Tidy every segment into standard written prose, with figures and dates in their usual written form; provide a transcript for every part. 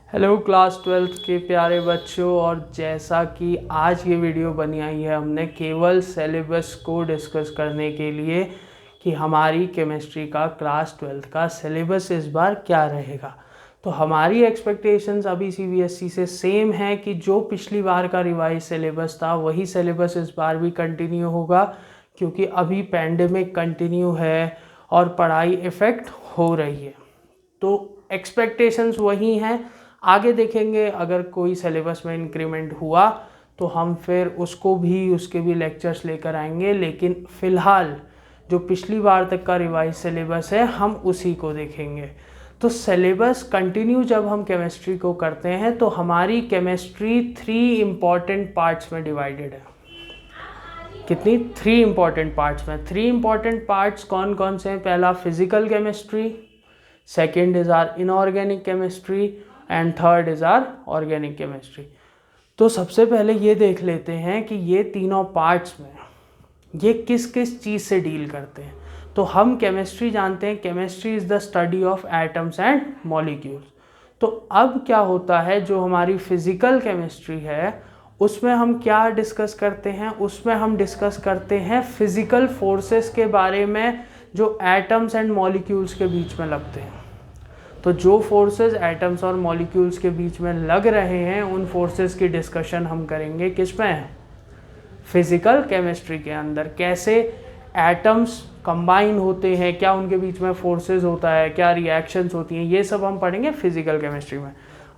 Hello class 12th के प्यारे बच्चों, और जैसा कि आज ये वीडियो बनी आई है हमने केवल सिलेबस को डिस्कस करने के लिए कि हमारी केमिस्ट्री का क्लास 12th का सिलेबस इस बार क्या रहेगा। तो हमारी एक्सपेक्टेशंस अभी सीबीएसई से सेम है कि जो पिछली बार का रिवाइज सिलेबस था वही सिलेबस इस बार भी कंटिन्यू होगा, क्योंकि अभी पैंडेमिक कंटिन्यू है और पढ़ाई इफ़ेक्ट हो रही है। तो एक्सपेक्टेशंस वही हैं। आगे देखेंगे अगर कोई सिलेबस में इंक्रीमेंट हुआ तो हम फिर उसके भी लेक्चर्स लेकर आएंगे, लेकिन फ़िलहाल जो पिछली बार तक का रिवाइज सिलेबस है हम उसी को देखेंगे। तो सिलेबस कंटिन्यू जब हम केमिस्ट्री को करते हैं तो हमारी केमिस्ट्री 3 इम्पॉर्टेंट पार्ट्स में डिवाइडेड है। कितनी? 3 इम्पॉर्टेंट पार्ट्स में। 3 इम्पॉर्टेंट पार्ट्स कौन कौन से हैं? पहला physical chemistry, second is our inorganic chemistry and third is our organic chemistry. तो सबसे पहले ये देख लेते हैं कि ये तीनों पार्ट्स में ये किस किस चीज़ से डील करते हैं। तो हम केमिस्ट्री जानते हैं, chemistry is the study of atoms and molecules. तो अब क्या होता है, जो हमारी फिजिकल केमिस्ट्री है उसमें हम क्या डिस्कस करते हैं? उसमें हम डिस्कस करते हैं फिजिकल फोर्सेस के बारे में जो एटम्स एंड मॉलिक्यूल्स के बीच में लगते हैं। तो जो फोर्सेस एटम्स और मॉलिक्यूल्स के बीच में लग रहे हैं उन फोर्सेस की डिस्कशन हम करेंगे किस में? फिजिकल केमिस्ट्री के अंदर। कैसे एटम्स कंबाइन होते हैं, क्या उनके बीच में फोर्सेस होता है, क्या रिएक्शंस होती हैं, ये सब हम पढ़ेंगे फिजिकल केमिस्ट्री में।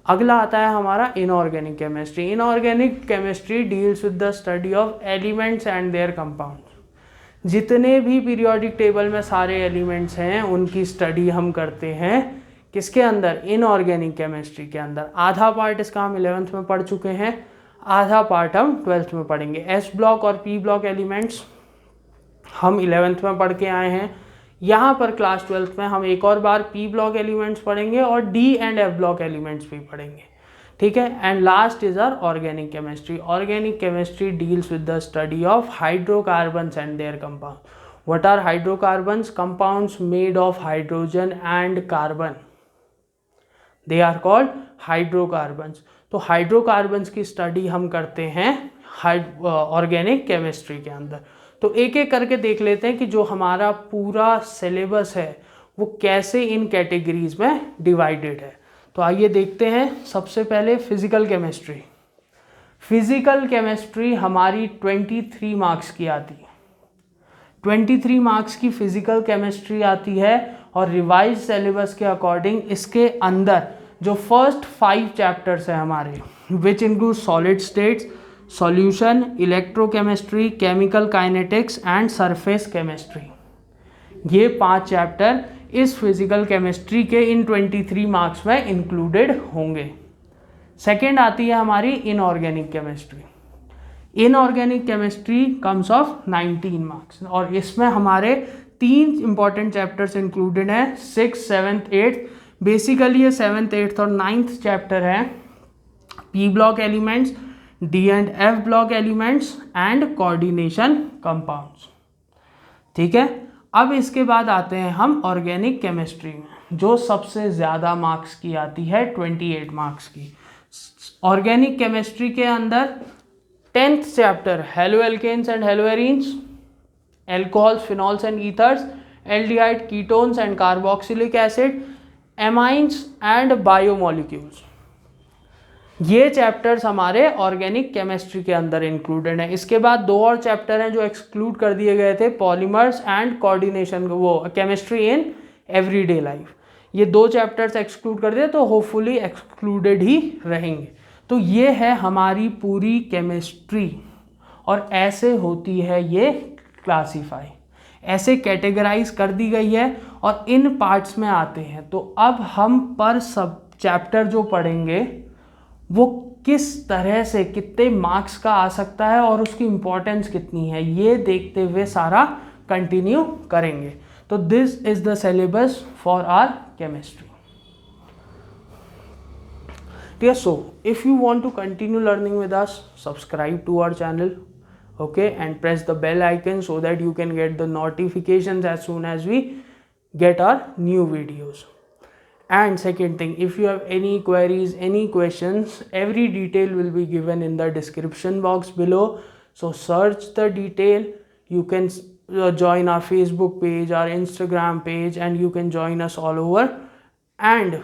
अगला आता है हमारा inorganic chemistry. Inorganic chemistry deals with the study of elements and there compounds. जितने भी पीरियोडिक टेबल में सारे एलिमेंट्स हैं उनकी स्टडी हम करते हैं किसके अंदर? इनऑर्गेनिक केमिस्ट्री के अंदर। आधा पार्ट इसका हम 11th में पढ़ चुके हैं, आधा पार्ट हम 12th में पढ़ेंगे। एस ब्लॉक और पी ब्लॉक एलिमेंट्स हम 11th में पढ़ के आए हैं। यहाँ पर क्लास 12th में हम एक और बार पी ब्लॉक एलिमेंट्स पढ़ेंगे और D and F block elements भी पढ़ेंगे, ठीक है। And last is our organic chemistry. Organic chemistry deals with the study of hydrocarbons and their compound. What are hydrocarbons? Compounds made of hydrogen and carbon, they are called hydrocarbons. तो hydrocarbons की study हम करते हैं organic chemistry के अंदर। तो एक एक करके देख लेते हैं कि जो हमारा पूरा सिलेबस है वो कैसे इन कैटेगरीज में डिवाइडेड है। तो आइए देखते हैं। सबसे पहले फिजिकल केमिस्ट्री। फिजिकल केमिस्ट्री हमारी 23 मार्क्स की आती है। 23 मार्क्स की फिजिकल केमिस्ट्री आती है और रिवाइज सिलेबस के अकॉर्डिंग इसके अंदर जो फर्स्ट 5 चैप्टर्स हैं हमारे, which include solid states, solution, electrochemistry, chemical kinetics and surface chemistry, ये 5 चैप्टर इस फिजिकल केमिस्ट्री के इन 23 मार्क्स में इंक्लूडेड होंगे। सेकेंड आती है हमारी inorganic chemistry. Inorganic chemistry comes of 19 marks और इसमें हमारे 3 इंपॉर्टेंट चैप्टर्स इंक्लूडेड हैं, 6th, 7th, 8th। बेसिकली ये 7th, 8th और 9th चैप्टर है P block elements, D and F block elements and coordination compounds, ठीक है। अब इसके बाद आते हैं हम ऑर्गेनिक केमिस्ट्री में, जो सबसे ज़्यादा मार्क्स की आती है, 28 मार्क्स की। ऑर्गेनिक केमिस्ट्री के अंदर 10th chapter haloalkanes and haloarenes, alcohols, phenols and ethers, aldehyde, ketones and carboxylic acid, amines and biomolecules, ये चैप्टर्स हमारे ऑर्गेनिक केमिस्ट्री के अंदर इंक्लूडेड हैं। इसके बाद 2 और चैप्टर हैं जो एक्सक्लूड कर दिए गए थे, पॉलीमर्स एंड कोऑर्डिनेशन, वो केमिस्ट्री इन एवरीडे लाइफ। ये 2 चैप्टर्स एक्सक्लूड कर दिए तो होपफुली एक्सक्लूडेड ही रहेंगे। तो ये है हमारी पूरी केमिस्ट्री और ऐसे होती है ये क्लासीफाई, ऐसे कैटेगराइज कर दी गई है और इन पार्ट्स में आते हैं। तो अब हम पर सब चैप्टर जो पढ़ेंगे वो किस तरह से कितने मार्क्स का आ सकता है और उसकी इम्पोर्टेंस कितनी है, ये देखते हुए सारा कंटिन्यू करेंगे। तो this is the syllabus for our chemistry. So if you want to continue learning with us, subscribe to our channel, okay, and press the bell icon so that you can get the notifications as soon as we get our new videos. And second thing, if you have any queries, any questions, every detail will be given in the description box below. So search the detail. You can join our Facebook page, our Instagram page, and you can join us all over. And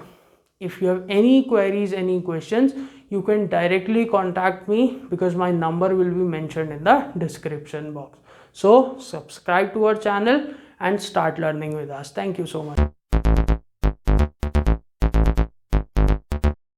if you have any queries, any questions, you can directly contact me because my number will be mentioned in the description box. So subscribe to our channel and start learning with us. Thank you so much.